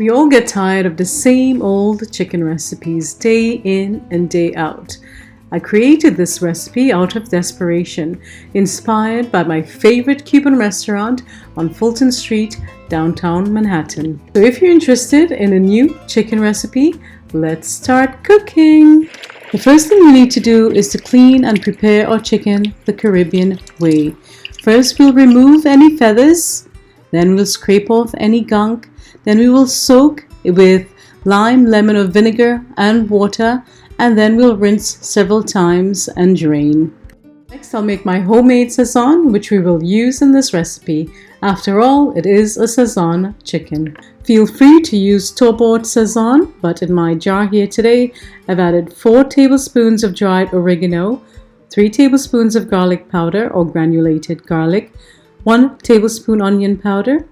We all get tired of the same old chicken recipes day in and day out. I created this recipe out of desperation, inspired by my favorite Cuban restaurant on Fulton Street, downtown Manhattan. So if you're interested in a new chicken recipe, let's start cooking. The first thing we need to do is to clean and prepare our chicken the Caribbean way. First, we'll remove any feathers, then we'll scrape off any gunk, then we will soak it with lime, lemon or vinegar and water, and then we'll rinse several times and drain. Next, I'll make my homemade sazon, which we will use in this recipe. After all, it is a sazon chicken. Feel free to use store-bought sazon, but in my jar here today, I've added 4 tablespoons of dried oregano, 3 tablespoons of garlic powder or granulated garlic, 1 tablespoon onion powder,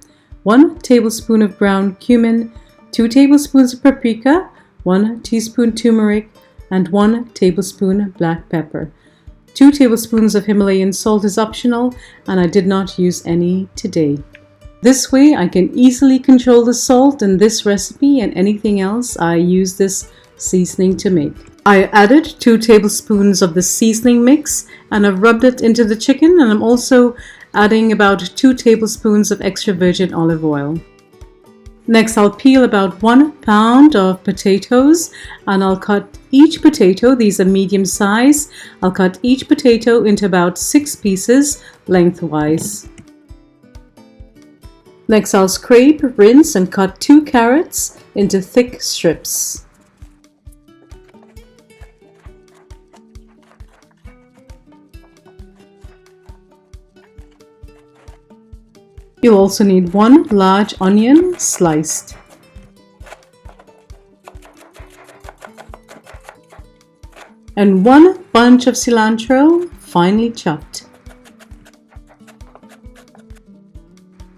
1 tablespoon of ground cumin, 2 tablespoons of paprika, 1 teaspoon turmeric, and 1 tablespoon black pepper. 2 tablespoons of Himalayan salt is optional, and I did not use any today. This way I can easily control the salt in this recipe and anything else I use this seasoning to make. I added 2 tablespoons of the seasoning mix and I've rubbed it into the chicken, and I'm also adding about 2 tablespoons of extra virgin olive oil. Next, I'll peel about 1 pound of potatoes and I'll cut each potato, these are medium size, I'll cut each potato into about 6 pieces lengthwise. Next, I'll scrape, rinse and cut 2 carrots into thick strips. You'll also need 1 large onion sliced. And 1 bunch of cilantro finely chopped.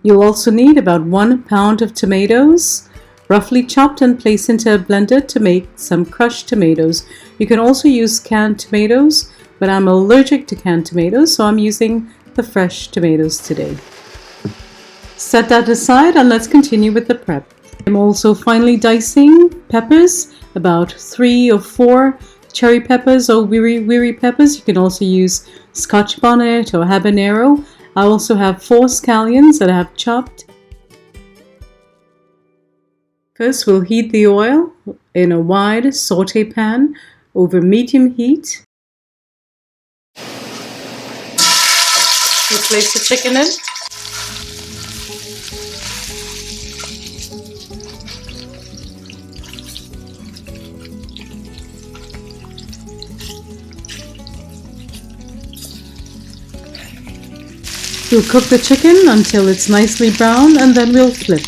You'll also need about 1 pound of tomatoes, roughly chopped and placed into a blender to make some crushed tomatoes. You can also use canned tomatoes, but I'm allergic to canned tomatoes, so I'm using the fresh tomatoes today. Set that aside and let's continue with the prep. I'm also finely dicing peppers, about 3 or 4 cherry peppers or wiri peppers. You can also use Scotch bonnet or habanero. I also have 4 scallions that I have chopped. First, we'll heat the oil in a wide saute pan over medium heat. We'll place the chicken in. We'll cook the chicken until it's nicely brown and then we'll flip.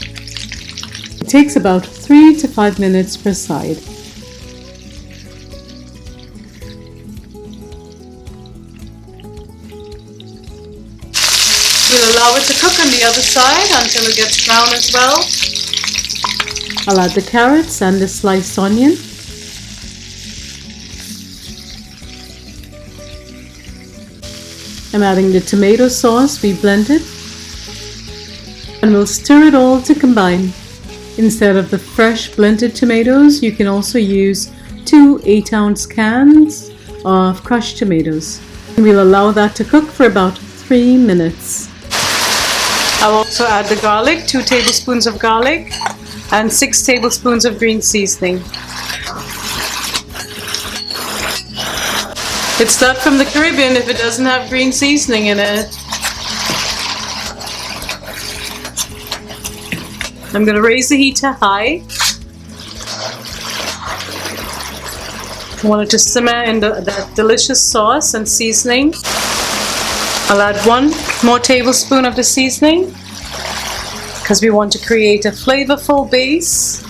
It takes about 3 to 5 minutes per side. We'll allow it to cook on the other side until it gets brown as well. I'll add the carrots and the sliced onion. I'm adding the tomato sauce we blended, and we'll stir it all to combine. Instead of the fresh blended tomatoes, you can also use 2 8-ounce cans of crushed tomatoes. We'll allow that to cook for about 3 minutes. I'll also add the garlic, 2 tablespoons of garlic and 6 tablespoons of green seasoning. It's not from the Caribbean if it doesn't have green seasoning in it. I'm going to raise the heat to high. I want it to simmer in that delicious sauce and seasoning. I'll add 1 more tablespoon of the seasoning because we want to create a flavorful base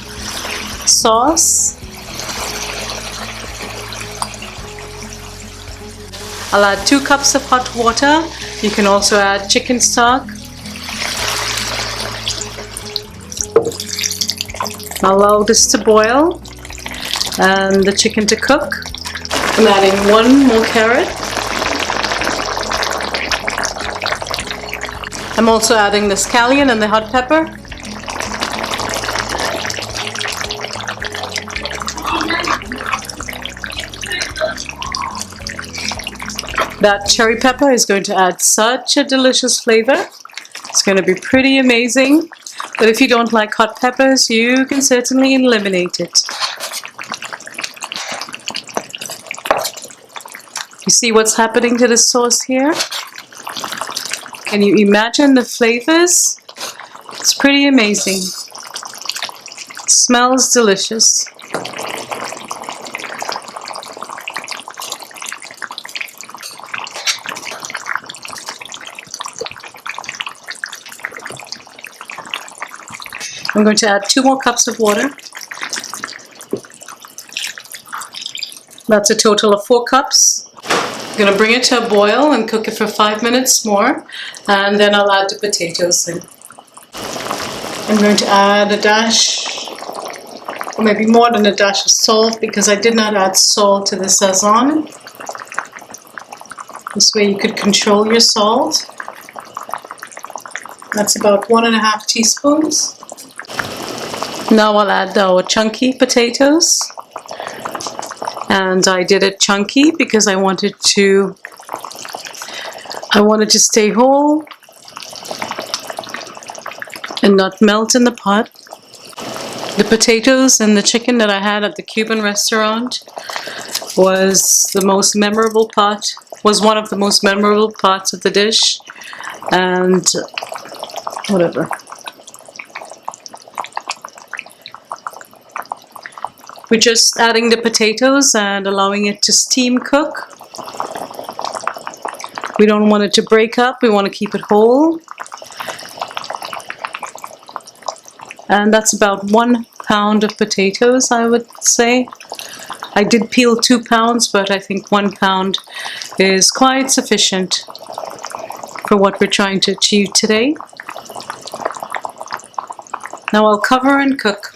sauce. I'll add 2 cups of hot water. You can also add chicken stock. I'll allow this to boil and the chicken to cook. I'm adding 1 more carrot. I'm also adding the scallion and the hot pepper. That cherry pepper is going to add such a delicious flavor. It's going to be pretty amazing. But if you don't like hot peppers, you can certainly eliminate it. You see what's happening to the sauce here? Can you imagine the flavors? It's pretty amazing. It smells delicious. I'm going to add 2 more cups of water. That's a total of 4 cups. I'm going to bring it to a boil and cook it for 5 minutes more, and then I'll add the potatoes in. I'm going to add a dash, or maybe more than a dash of salt, because I did not add salt to the SAZON. This way you could control your salt. That's about 1.5 teaspoons. Now I'll add our chunky potatoes. And I did it chunky because I wanted to stay whole and not melt in the pot. The potatoes and the chicken that I had at the Cuban restaurant was one of the most memorable parts of the dish. And whatever. We're just adding the potatoes and allowing it to steam cook. We don't want it to break up, we want to keep it whole. And that's about 1 pound of potatoes, I would say. I did peel 2 pounds, but I think 1 pound is quite sufficient for what we're trying to achieve today. Now I'll cover and cook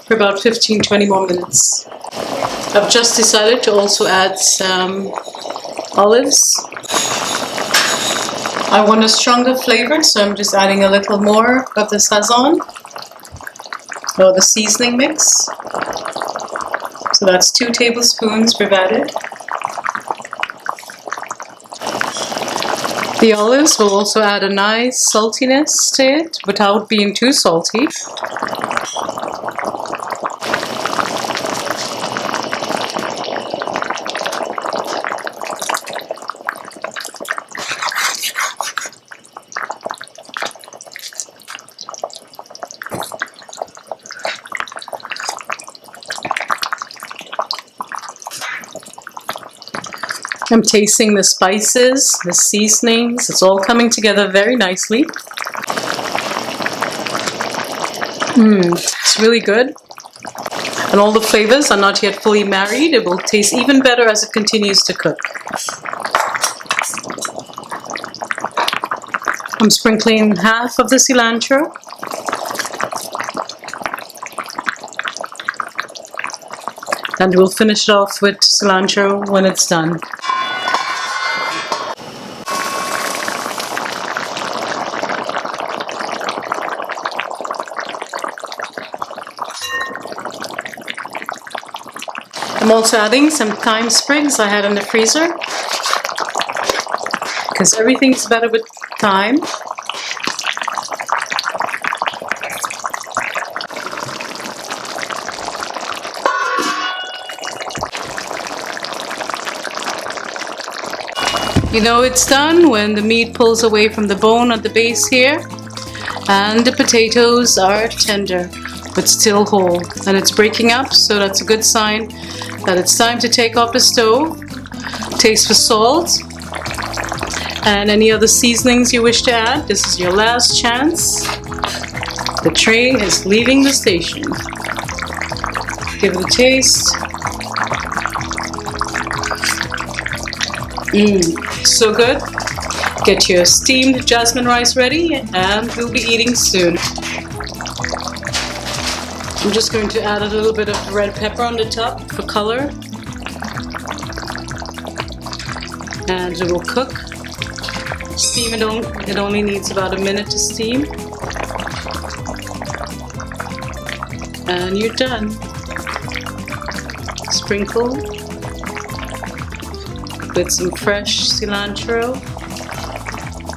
for about 15-20 more minutes. I've just decided to also add some olives. I want a stronger flavor, so I'm just adding a little more of the SAZON, or the seasoning mix. So that's 2 tablespoons we've added. The olives will also add a nice saltiness to it without being too salty. I'm tasting the spices, the seasonings, it's all coming together very nicely. It's really good. And all the flavors are not yet fully married. It will taste even better as it continues to cook. I'm sprinkling half of the cilantro. And we'll finish it off with cilantro when it's done. I'm also adding some thyme sprigs I had in the freezer, because everything's better with thyme. You know it's done when the meat pulls away from the bone at the base here, and the potatoes are tender but still whole, and it's breaking up, so that's a good sign that it's time to take off the stove. Taste for salt and any other seasonings you wish to add. This is your last chance. The train is leaving the station. Give it a taste. So good. Get your steamed jasmine rice ready and we'll be eating soon. I'm just going to add a little bit of red pepper on the top for color. And it will cook. Steam it only needs about a minute to steam. And you're done. Sprinkle. with some fresh cilantro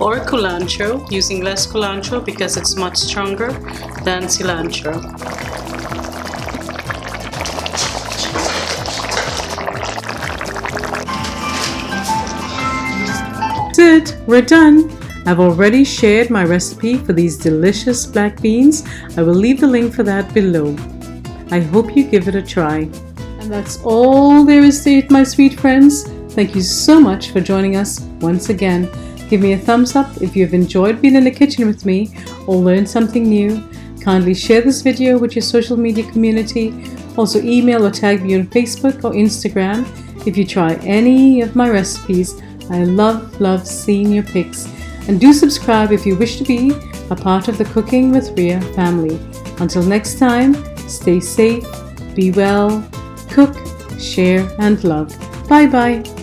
or culantro, using less culantro because it's much stronger than cilantro. That's it, we're done. I've already shared my recipe for these delicious black beans. I will leave the link for that below. I hope you give it a try. And that's all there is to it, my sweet friends. Thank you so much for joining us once again. Give me a thumbs up if you've enjoyed being in the kitchen with me or learned something new. Kindly share this video with your social media community. Also email or tag me on Facebook or Instagram if you try any of my recipes. I love seeing your pics. And do subscribe if you wish to be a part of the Cooking with Ria family. Until next time, stay safe, be well, cook, share and love. Bye bye.